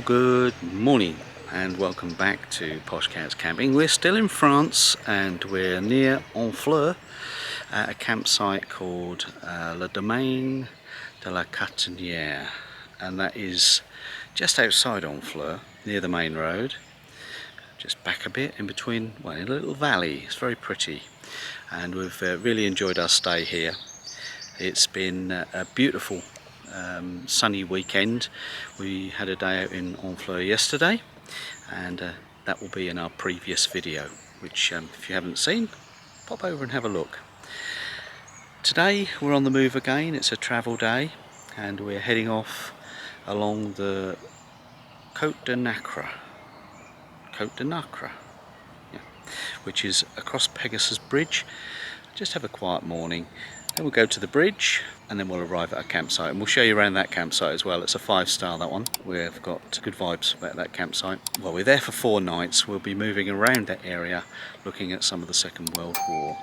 good morning and welcome back to Poshcats camping. We're still in France and we're near Honfleur at a campsite called Le Domaine de la Catiniere, and that is just outside Honfleur near the main road, just back a bit in between, well, in a little valley. It's very pretty and we've really enjoyed our stay here. It's been a beautiful sunny weekend. We had a day out in Honfleur yesterday, and that will be in our previous video, which if you haven't seen, pop over and have a look. Today we're on the move again. It's a travel day and we're heading off along the Cote de Nacre, yeah, which is across Pegasus Bridge. Just have a quiet morning. Then we'll go to the bridge and then we'll arrive at our campsite, and we'll show you around that campsite as well. It's a 5-star, that one. We've got good vibes about that campsite. Well, we're there for 4 nights. We'll be moving around that area looking at some of the Second World War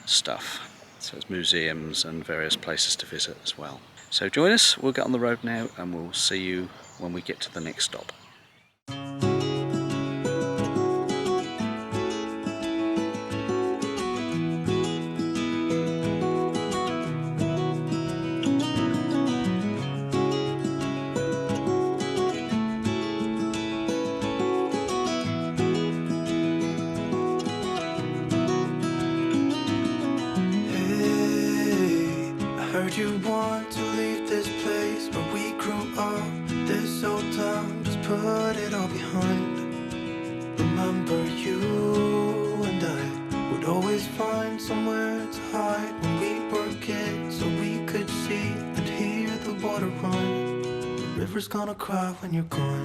stuff. So there's museums and various places to visit as well. So join us, we'll get on the road now and we'll see you when we get to the next stop. You want to leave this place where we grew up, this old town, just put it all behind. Remember you and I would always find somewhere to hide when we were kids, so we could see and hear the water run. The river's gonna cry when you're gone.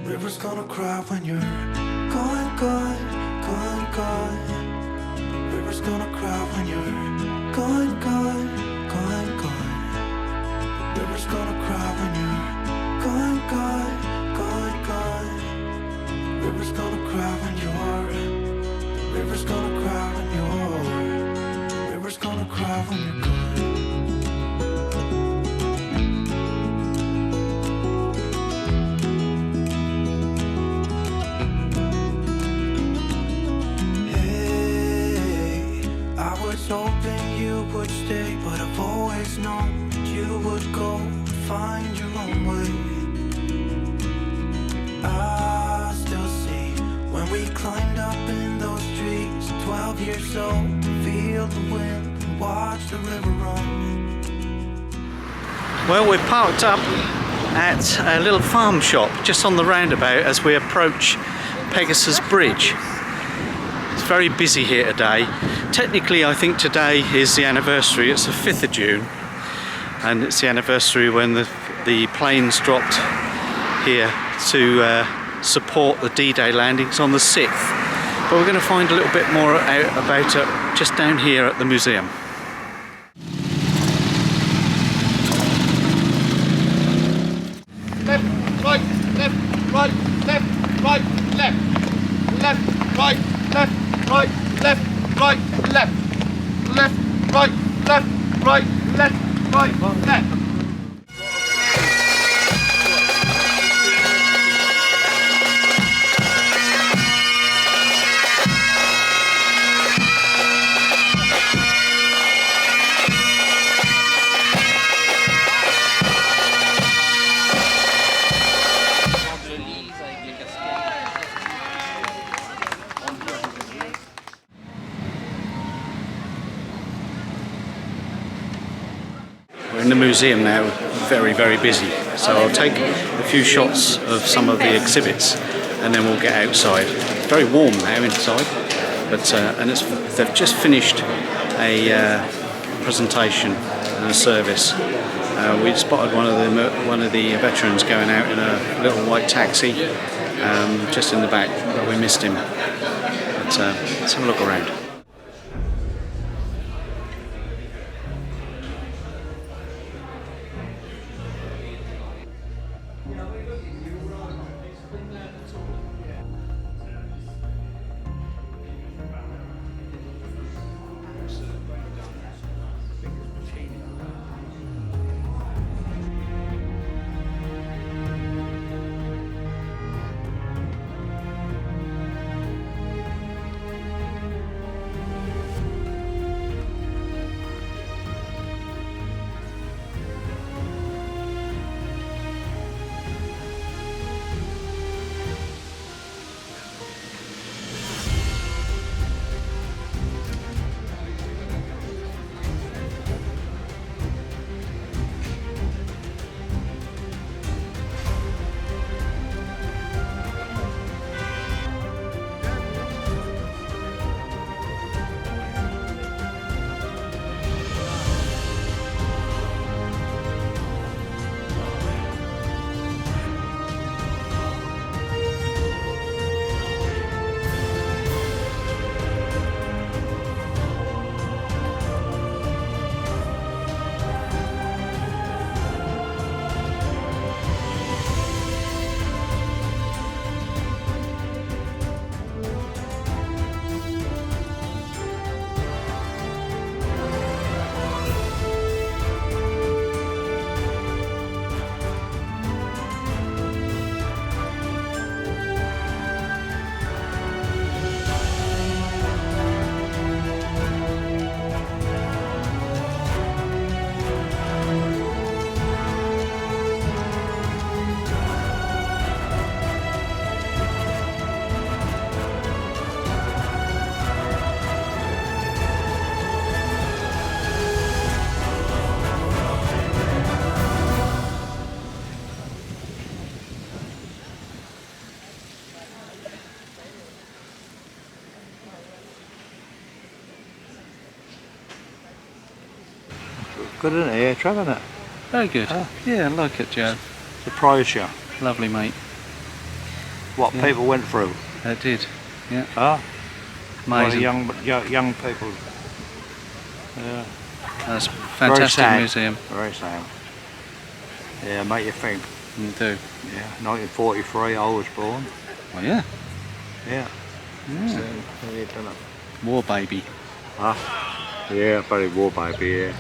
River's gonna cry when you're gone, gone, gone, gone. River's gonna cry when you're gone, gone, gone, gone. River's gonna cry when you're gone, gone, gone, gone. River's gonna cry when you're. River's gonna cry when you're. River's gonna cry when you're gone. Hoping you would stay, but I've always known that you would go and find your own way. I still see when we climbed up in those trees, 12 years old, to feel the wind and watch the river run. Well, we're parked up at a little farm shop just on the roundabout as we approach Pegasus Bridge. It's very busy here today. Technically, I think today is the anniversary. It's the 5th of June, and it's the anniversary when the planes dropped here to support the D-Day landings on the 6th. But we're going to find a little bit more out about it just down here at the museum. Left, right, left, right, left, right, left, left, right, left, right, left. Right, left, left, right, left, right, left, right, left. We're in the museum now, very, very busy. So I'll take a few shots of some of the exhibits and then we'll get outside. It's very warm now inside, but and they've just finished a presentation and a service We spotted one of the veterans going out in a little white taxi just in the back, but we missed him. But let's have a look around. Good, isn't it? Yeah, Trevor, isn't it? Very good. Yeah, I like it, Joe. Surprised you. Lovely, mate. What people went through. It did. Yeah. Huh? Amazing. Young people. Yeah. That's a fantastic museum. Very sad. Yeah, make you think. You do. Yeah, 1943 I was born. Oh yeah. Yeah. Yeah. So, what have you done? War baby. Huh? Yeah, very war baby, yeah.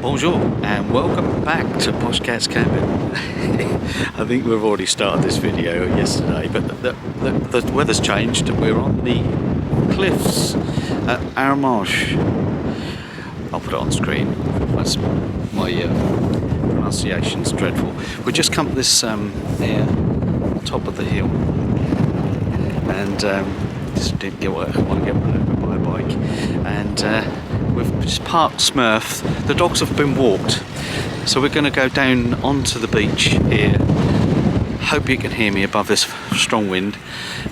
Bonjour and welcome back to Poshcats Camping. I think we've already started this video yesterday, but the weather's changed. We're on the cliffs at Arromanches. I'll put it on screen. That's my pronunciation's dreadful. We just come to this area, top of the hill, and just didn't get what I want to get run over by a bike, and we've just parked Smurf. The dogs have been walked, so we're going to go down onto the beach here. Hope you can hear me above this strong wind,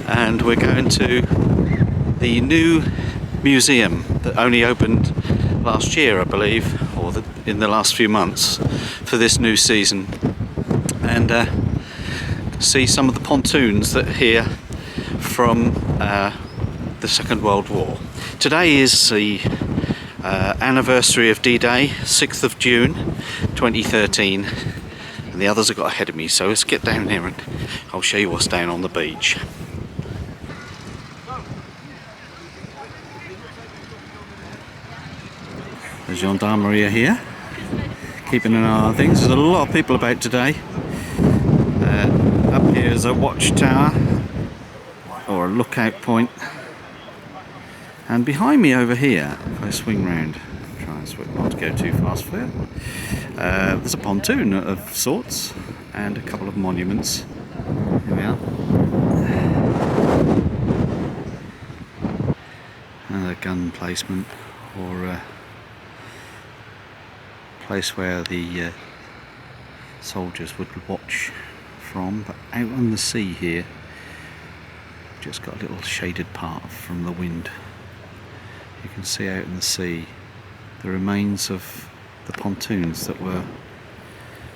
and we're going to the new museum that only opened last year, I believe, or in the last few months for this new season, and see some of the pontoons that are here from the Second World War. Today is the anniversary of D-Day, 6th of June 2013, and the others have got ahead of me, so let's get down here and I'll show you what's down on the beach. The gendarmerie are here, keeping an eye on things. There's a lot of people about today. Up here is a watchtower, or a lookout point, and behind me over here, if I swing round, try and swing, not to go too fast for it, there's a pontoon of sorts and a couple of monuments. Here we are. Another gun placement, or a place where the soldiers would watch from. But out on the sea here, just got a little shaded part from the wind. You can see out in the sea the remains of the pontoons that were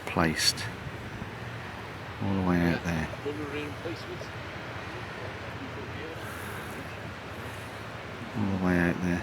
placed all the way out there. All the way out there.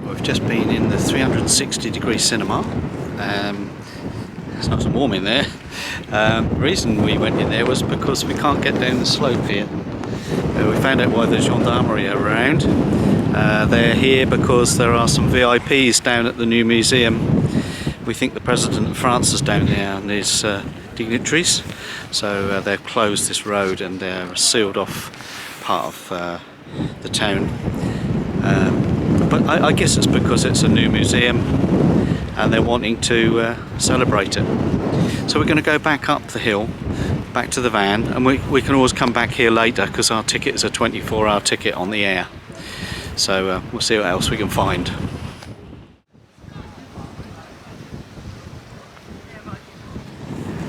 We've just been in the 360-degree cinema. It's nice and warm in there. The reason we went in there was because we can't get down the slope here. We found out why the gendarmerie are around. They're here because there are some VIPs down at the new museum. We think the President of France is down there and his dignitaries. So they've closed this road and they're sealed off part of the town. But I guess it's because it's a new museum and they're wanting to celebrate it. So we're going to go back up the hill, back to the van, and we can always come back here later because our ticket is a 24-hour ticket on the air. So we'll see what else we can find.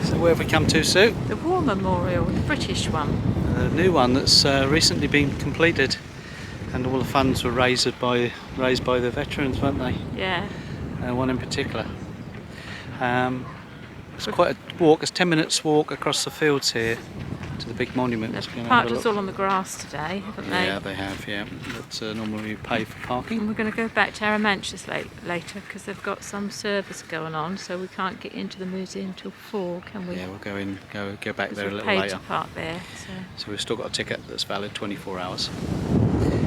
So where have we come to, Sue? The War Memorial, the British one. A new one that's recently been completed. And all the funds were raised by the veterans, weren't they? Yeah. One in particular. It's quite a walk. It's 10 minutes walk across the fields here to the big monument. They've parked us all on the grass today, haven't they? Yeah, they have. Yeah, but normally we pay for parking. And we're going to go back to Arromanches later because they've got some service going on, so we can't get into the museum till 4, can we? Yeah, we'll go back there a little paid later. to park there. So we've still got a ticket that's valid 24 hours.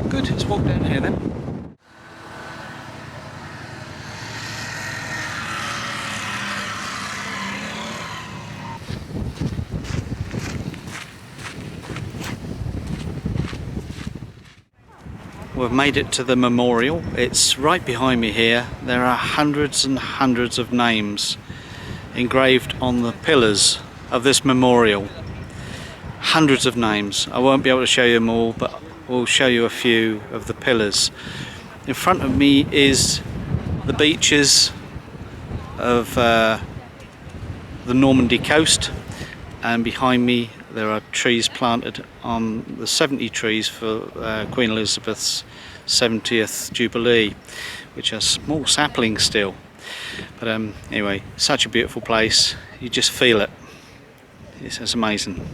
Good, let's walk down here then. We've made it to the memorial. It's right behind me here. There are hundreds and hundreds of names engraved on the pillars of this memorial. Hundreds of names. I won't be able to show you them all, but we'll show you a few of the pillars. In front of me is the beaches of the Normandy coast, and behind me there are trees planted on the 70 trees for Queen Elizabeth's 70th Jubilee, which are small saplings still. But anyway, such a beautiful place. You just feel it. It's amazing.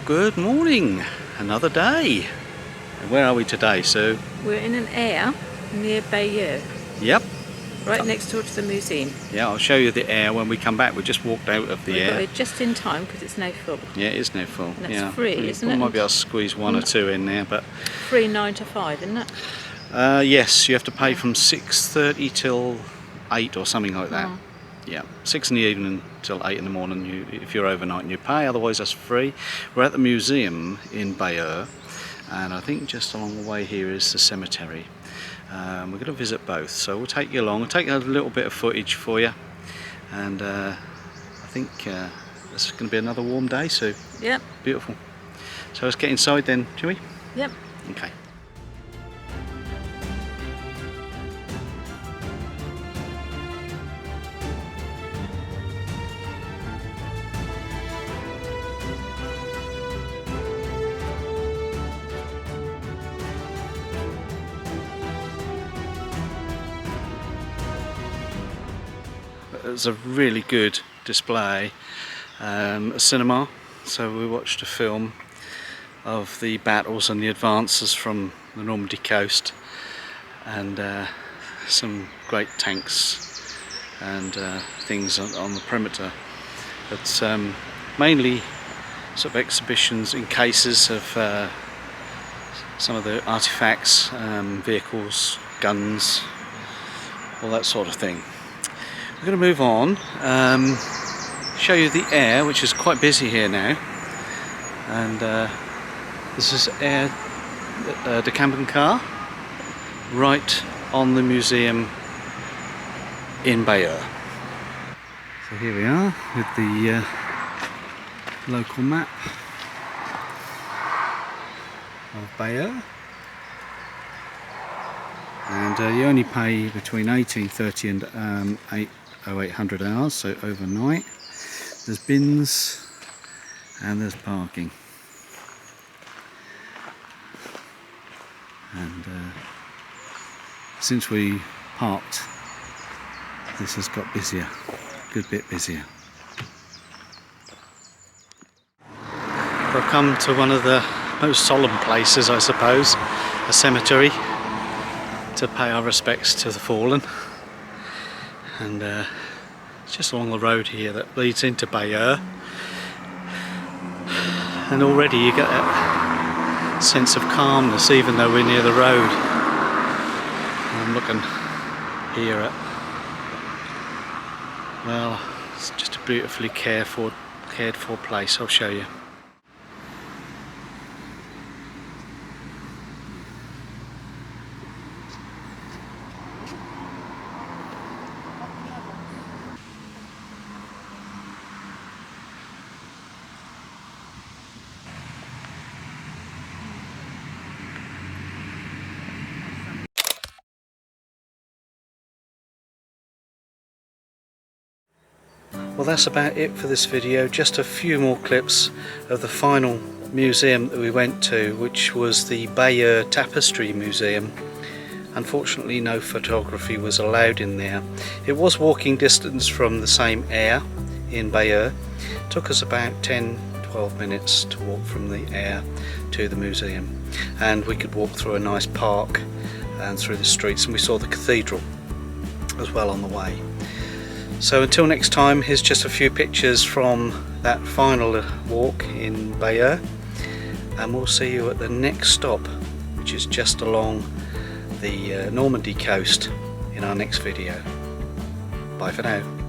good morning. Another day. And where are we today, Sue? We're in an aire near Bayeux, Yep. right next door to the museum. Yeah, I'll show you the air when we come back. We just walked out of the We got air. here just in time because it's now full. Yeah, it is now full. And it's yeah. free, We isn't it? might be able to squeeze one or two in there, but Free 9 to 5, isn't it? yes, you have to pay from 6:30 till 8 or something like that. Oh. Yeah, 6 in the evening till 8 in the morning. If you're overnight, you pay. Otherwise, that's free. We're at the museum in Bayeux, and I think just along the way here is the cemetery. We're going to visit both, so we'll take you along. We'll take a little bit of footage for you, and I think this is going to be another warm day, Sue. Yep. Beautiful. So let's get inside then, shall we? Yep. Okay. It was a really good display, a cinema, so we watched a film of the battles and the advances from the Normandy coast, and some great tanks and things on the perimeter. But mainly sort of exhibitions in cases of some of the artifacts, vehicles, guns, all that sort of thing. We're going to move on, show you the air, which is quite busy here now, and this is Aire de Campervan, right on the museum in Bayeux. So here we are with the local map of Bayeux. And you only pay between 18:30 and 800 hours, so overnight. There's bins and there's parking. And since we parked, this has got busier, a good bit busier. We've come to one of the most solemn places, I suppose, a cemetery, to pay our respects to the fallen. And it's just along the road here that leads into Bayeux, and already you get that sense of calmness even though we're near the road. And I'm looking here at, well, it's just a beautifully cared for place. I'll show you. Well, that's about it for this video. Just a few more clips of the final museum that we went to, which was the Bayeux Tapestry Museum. Unfortunately, no photography was allowed in there. It was walking distance from the same aire in Bayeux. It took us about 10-12 minutes to walk from the aire to the museum, and we could walk through a nice park and through the streets, and we saw the cathedral as well on the way. So until next time, here's just a few pictures from that final walk in Bayeux, and we'll see you at the next stop, which is just along the Normandy coast, in our next video. Bye for now.